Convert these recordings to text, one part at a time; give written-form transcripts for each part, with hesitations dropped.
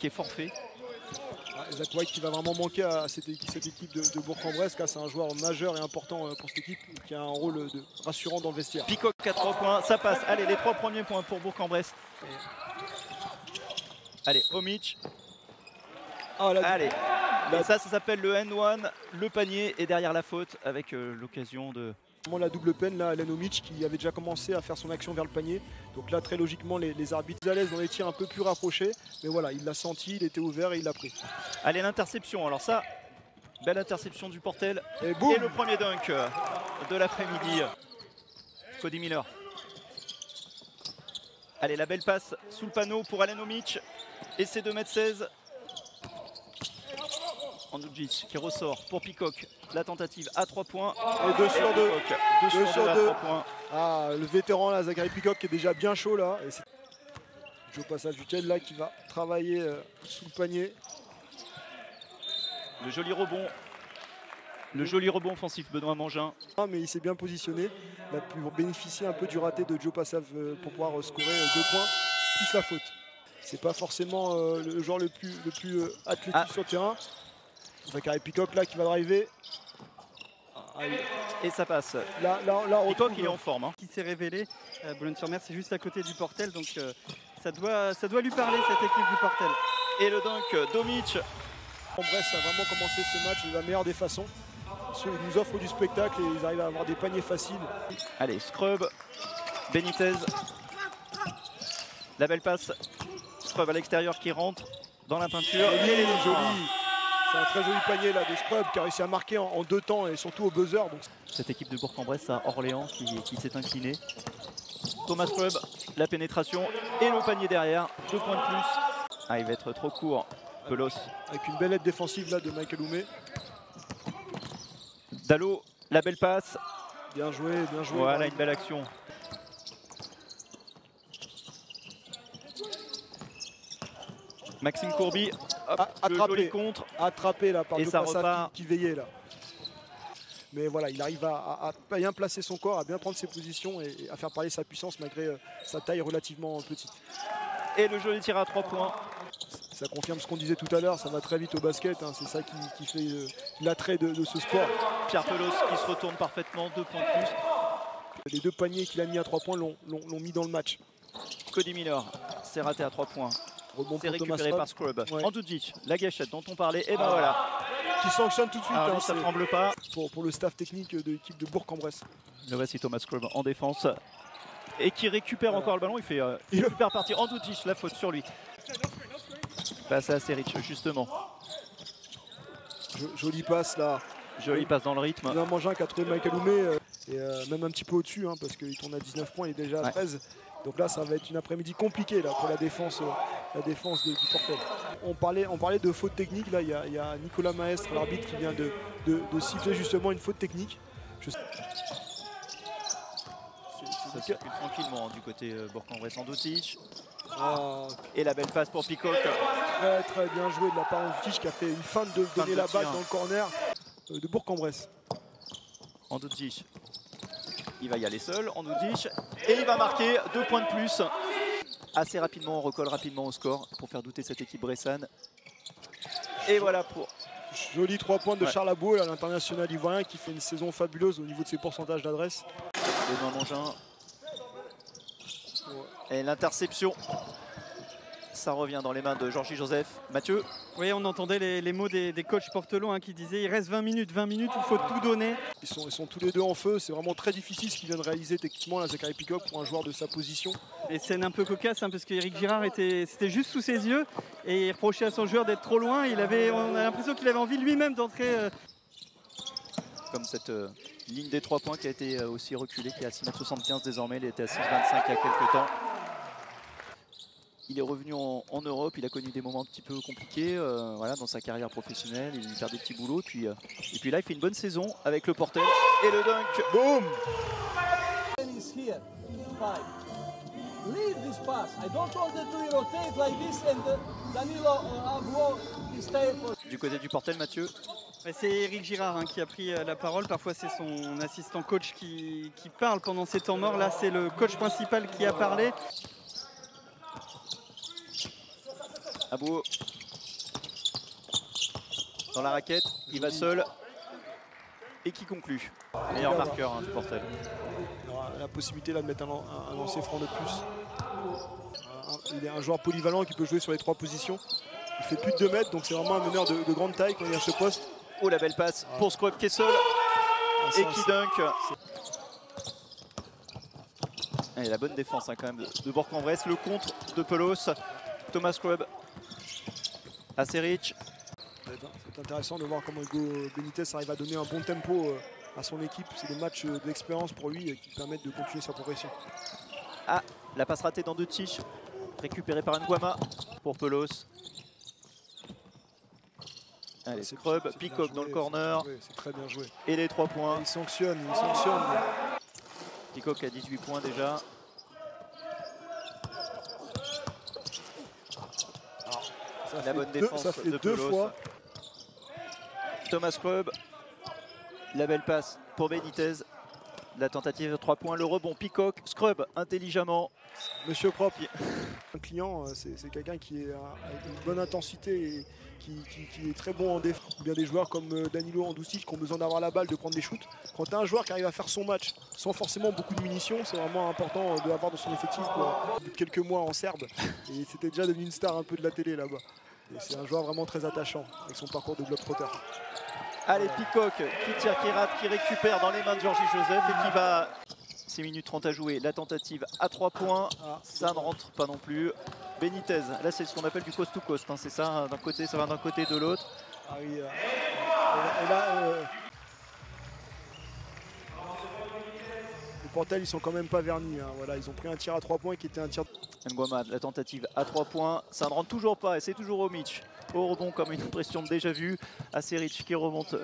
qui est forfait. Zach White qui va vraiment manquer à cette équipe de Bourg-en-Bresse, car c'est un joueur majeur et important pour cette équipe qui a un rôle rassurant dans le vestiaire. Peacock à 3 points, ça passe. Allez, les 3 premiers points pour Bourg-en-Bresse. Allez, Omic. Allez, et ça s'appelle le N1, le panier et derrière la faute avec l'occasion de... La double peine là, Alain Omic qui avait déjà commencé à faire son action vers le panier. Donc là très logiquement les arbitres à l'aise dans les tirs un peu plus rapprochés. Mais voilà, il l'a senti, il était ouvert et il l'a pris. Allez, l'interception, alors ça, belle interception du Portel. Et boum, et le premier dunk de l'après-midi. Cody Miller. Allez, la belle passe sous le panneau pour Alain Omic. Et c'est 2,16 m. Andoujic qui ressort pour Peacock. La tentative à 3 points. Et 2 sur 2. 2 sur 2 à 3 points. Ah, le vétéran là, Zachary Peacock qui est déjà bien chaud là. Et Joe Passage Duquel là qui va travailler sous le panier. Le joli rebond. Le joli rebond offensif Benoît Mangin. Ah, mais il s'est bien positionné. Il a pu bénéficier un peu du raté de Joe Passage pour pouvoir scorer 2 points plus la faute. C'est pas forcément le joueur le plus athlétique sur le terrain. Zachary Peacock là qui va driver. Et ça passe. Là, Peacock il est en forme. Hein. Qui s'est révélé, Boulogne-sur-Mer, c'est juste à côté du Portel, donc ça doit lui parler cette équipe du Portel. Et le dunk d'Omic. Bourg-en-Bresse a vraiment commencé ce match de la meilleure des façons. Ils nous offrent du spectacle et ils arrivent à avoir des paniers faciles. Allez, scrub, Benitez. La belle passe. Scrub à l'extérieur qui rentre dans la peinture. Et il est joli. C'est un très joli panier là de Scrub qui a réussi à marquer en 2 temps et surtout au buzzer. Donc... Cette équipe de Bourg-en-Bresse à Orléans qui s'est inclinée. Thomas Scrub, la pénétration et le panier derrière. 2 points de plus. Ah, il va être trop court. Pelos. Avec une belle aide défensive là de Michael Oumé. Dallo, la belle passe. Bien joué, bien joué. Voilà une belle action. Maxime Courby, hop, le joli contre. Attrapé là par et ça Passage repart. qui veillait là. Mais voilà, il arrive à bien placer son corps, à bien prendre ses positions et à faire parler sa puissance malgré sa taille relativement petite. Et le joli tir à 3 points. Ça confirme ce qu'on disait tout à l'heure, ça va très vite au basket, hein, c'est ça qui fait l'attrait de ce sport. Pierre Pelos qui se retourne parfaitement, 2 points de plus. Les 2 paniers qu'il a mis à 3 points l'ont mis dans le match. Cody Miller, c'est raté à 3 points. C'est récupéré par Scrub. Ouais. Andoujic, la gâchette dont on parlait, et ben voilà. Qui sanctionne tout de suite. Alors, hein, ça ne tremble pas. Pour le staff technique de l'équipe de Bourg-en-Bresse. Le voici Thomas Scrub en défense. Et qui récupère encore le ballon, il récupère partir Andoujic, la faute sur lui. Passe à Seric justement. Jolie passe là. Jolie passe dans le rythme. Il y a un Mangin qui a trouvé Michael Oumé et même un petit peu au-dessus hein, parce qu'il tourne à 19 points, il est déjà à 13. Donc là ça va être une après-midi compliquée là, pour la défense du Portel. On parlait de faute technique, là il y a Nicolas Maestre, l'arbitre qui vient de siffler justement une faute technique. Ça circule tranquillement du côté Bourg-en-Bresse. Andoujic. Et la belle passe pour Peacock. Très très bien joué de la part d'Andoujic qui a fait une feinte de donner la balle dans le corner de Bourg-en-Bresse. Andoujic, il va y aller seul, Andoujic, et il va marquer 2 points de plus. Assez rapidement, on recolle rapidement au score pour faire douter cette équipe bressane. Et voilà pour... Joli 3 points de Charles Abou, l'international ivoirien qui fait une saison fabuleuse au niveau de ses pourcentages d'adresse. Benoît Mangin. Et l'interception. Ça revient dans les mains de Georgie Joseph. Mathieu. Oui, on entendait les mots des coachs portelons qui disaient il reste 20 minutes, il faut tout donner. Ils sont tous les deux en feu, c'est vraiment très difficile ce qu'ils viennent réaliser techniquement là, Zachary Peacock pour un joueur de sa position. Et scène un peu cocasse parce qu'Éric Girard c'était juste sous ses yeux et il reprochait à son joueur d'être trop loin. On a l'impression qu'il avait envie lui-même d'entrer. Comme cette ligne des 3 points qui a été aussi reculée, qui est à 6,75 m désormais, il était à 6,25 il y a quelques temps. Il est revenu en Europe, il a connu des moments un petit peu compliqués voilà, dans sa carrière professionnelle, il fait des petits boulots, et puis là il fait une bonne saison avec le Portel et le dunk. Boum! Leave this pass. I don't want it to rotate like this and Danilo Agüero stay for... Du côté du Portel, Mathieu. C'est Éric Girard qui a pris la parole. Parfois, c'est son assistant coach qui parle pendant ces temps morts. Là, c'est le coach principal qui a parlé. Abou dans la raquette, il va seul et qui conclut. Meilleur marqueur du Portel. La possibilité là de mettre un lancer franc de plus. Il est un joueur polyvalent qui peut jouer sur les 3 positions. Il fait plus de 2 mètres, donc c'est vraiment un meneur de grande taille quand il est à ce poste. Oh, la belle passe pour Scrub qui est seul et qui dunk. Et la bonne défense quand même de Bourg-en-Bresse. Le contre de Pelos. Thomas Scrub. Assez rich. C'est intéressant de voir comment Hugo Benitez arrive à donner un bon tempo à son équipe. C'est des matchs d'expérience pour lui qui permettent de continuer sa progression. Ah, la passe ratée dans 2 tiches. Récupérée par Nguama pour Pelos. Allez, Scrub, Peacock dans le corner. C'est très bien joué. Et les 3 points. Il sanctionne. Peacock a 18 points déjà. La bonne défense ça fait de 2 Pelos. fois. Thomas Scrub. La belle passe pour Benitez. La tentative de 3 points. Le rebond Peacock. Scrub intelligemment. Monsieur propre. Un client, c'est quelqu'un qui est avec une bonne intensité et qui est très bon en défense. Ou bien des joueurs comme Danilo Andoucic qui ont besoin d'avoir la balle, de prendre des shoots. Quand tu as un joueur qui arrive à faire son match sans forcément beaucoup de munitions, c'est vraiment important de l'avoir dans son effectif pour quelques mois en Serbe. Et c'était déjà devenu une star un peu de la télé là-bas. Et c'est un joueur vraiment très attachant avec son parcours de globetrotter. Allez, Peacock qui tire, qui rate, qui récupère dans les mains de Georgie Joseph et qui va... 6 minutes 30 à jouer, la tentative à 3 points, ça ne rentre pas non plus. Benitez, là c'est ce qu'on appelle du coast to coast, hein, c'est ça, d'un côté ça va d'un côté de l'autre. Ah oui, et là, les Portel ils sont quand même pas vernis, hein, voilà, ils ont pris un tir à 3 points qui était un tir... Nguama, la tentative à 3 points, ça ne rentre toujours pas et c'est toujours Omic. Au rebond comme une impression déjà vue, Aseric qui remonte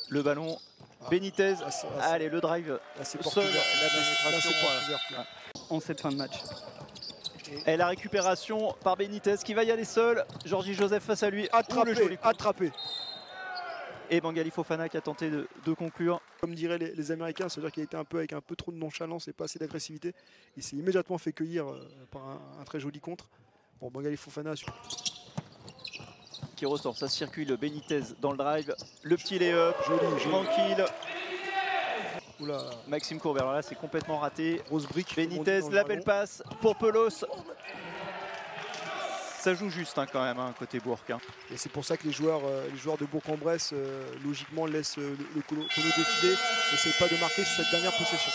le ballon. Benitez, allez le drive, seul, la pénétration en cette fin de match. Et la récupération par Benitez qui va y aller seul. Georgie Joseph face à lui, attrapé. Et Bengali Fofana qui a tenté de conclure. Comme diraient les Américains, c'est-à-dire qu'il a été un peu avec un peu trop de nonchalance et pas assez d'agressivité. Il s'est immédiatement fait cueillir par un très joli contre. Bon, Bengali Fofana qui ressort, ça circule Benitez dans le drive. Le petit lay-up, tranquille. Oula. Maxime Courbet, alors là c'est complètement raté. Grosse brique. Benitez, la belle passe pour Pelos. Ça joue juste quand même, côté Bourg. Et c'est pour ça que les joueurs de Bourg-en-Bresse, logiquement, laissent le chrono défiler. N'essayent pas de marquer sur cette dernière possession.